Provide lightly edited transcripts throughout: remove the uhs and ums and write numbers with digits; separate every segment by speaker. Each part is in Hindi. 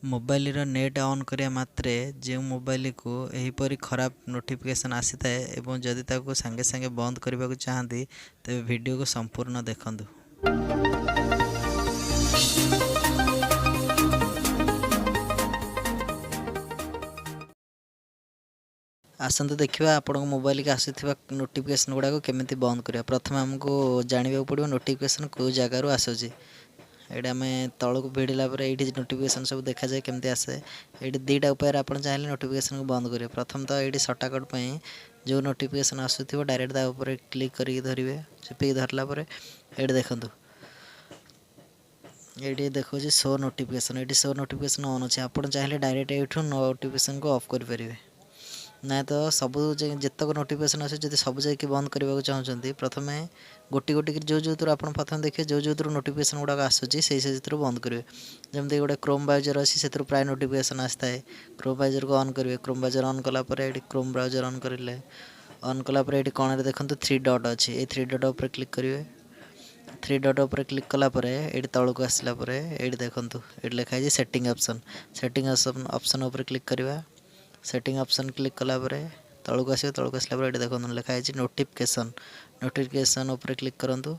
Speaker 1: मोबाइल नेट ऑन करिया मात्रे जो मोबाइल को एहीपरि खराब नोटिफिकेशन आसी थाए एवं जदि ताको संगे संगे बंद करने को चाहती तेरे वीडियो को संपूर्ण देखंतु। आसतु देखा आपण मोबाइल के आसुवा नोटिफिकेशन गुड़ाक केमी बंद करवा। प्रथम आमको जानवा पड़ो नोटिफिकेशन कौ जगार आसूँ। ये आम तौक भिड़ला ये नोटिफिकेशन सब देखा जाए केमती आसे। ये दुईटा उपाय आप चाहिए नोटिफिकेशन को बंद करेंगे। प्रथम तो ये सर्टकट जो नोटिफिकेशन आसूँ डायरेक्ट तापर क्लिक करके धरवे। चिपिक धरला ये देखूँ ये देखो शो नोटिफिकेशन। ये शो नोटिफिकेशन ऑन अच्छे। आप चाहिए डायरेक्ट ये नोटिफिकेशन को ऑफ करेंगे ना तो सब जितक नोटिफिकेशन आस सब जाकि बंद करने को चाहते प्रथम गोटी गोटी जो जो थ्रू आप प्रथम देखिए जो जो थ्रू नोटिफिकेशन गुड़ाक आसूँ से थ्रू बंद करेंगे। जमती गोटे क्रोम ब्राउजर अच्छी से प्राय नोटिफिकेशन आसता है। क्रोम ब्राउजर को ऑन करेंगे। क्रोम ब्राउजर ऑन कलापर ये क्रोम ब्राउजर ऑन करें ऑन कलापर ये कण देखो 3 डॉट अच्छी। ये 3 डॉट उपर क्लिक करेंगे। 3 डॉट उपर क्लिक कलापर ये तौक आसला ये देखूँ ये लिखाई सेटिंग ऑप्शन। सेटिंग ऑप्शन उपर क्लिक करवा। सेटिंग ऑप्शन क्लिक कलापर तौक आस तौक आसला ये देखो लिखाई नोटिफिकेशन। नोटिफिकेशन उपर क्लिक करूँ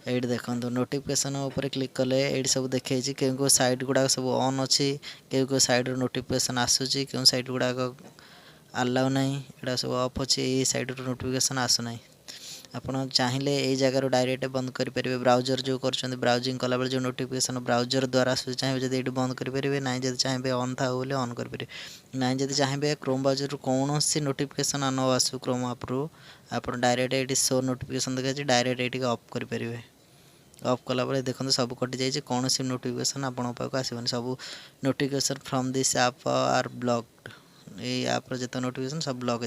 Speaker 1: ये देखो नोटिफिकेशन उपर क्लिक कले ये सब देखी क्यों साइट गुड़ाक सब ऑन अच्छी क्यों साइड नोटिफिकेशन आसूँ क्यों साइट गुड़ाक अलाउ ना यहाँ सब ऑफ अच्छे। ये साइड नोटिफिकेशन आसुना आप चाहिए यही जगार डायरेक्ट बंद करेंगे। ब्राउजर जो कर ब्राउजिंग कला जो नोटिफिकेशन ब्राउजर द्वारा चाहिए जब ये बंद करेंगे ना जब चाहिए ऑन था बोले ऑन करेंगे ना जब चाहिए क्रोम ब्राउजर कौन सी नोटिफिकेशन न आसू क्रोम आप्रु आप डायरेक्ट ये शो नोटिफिकेशन देखा डायरेक्ट ये ऑफ करेंगे। ऑफ कलापर देखो सब कटि जाइए कौन सी नोटिफिकेशन आपण पाक आसबनी। सब notification from this app are blocked. ये ऐप जिते नोटिफिकेशन सब ब्लॉक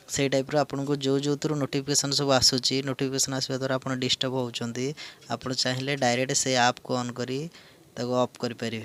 Speaker 1: से टाइप आपन को जो जो थ्रू नोटिफिकेशन सब आसूँ नोटिफिकेशन आसवा द्वारा आप डिस्टर्ब होती आप चाहिए डायरेक्ट से ऐप को ऑन करी ऑफ करें।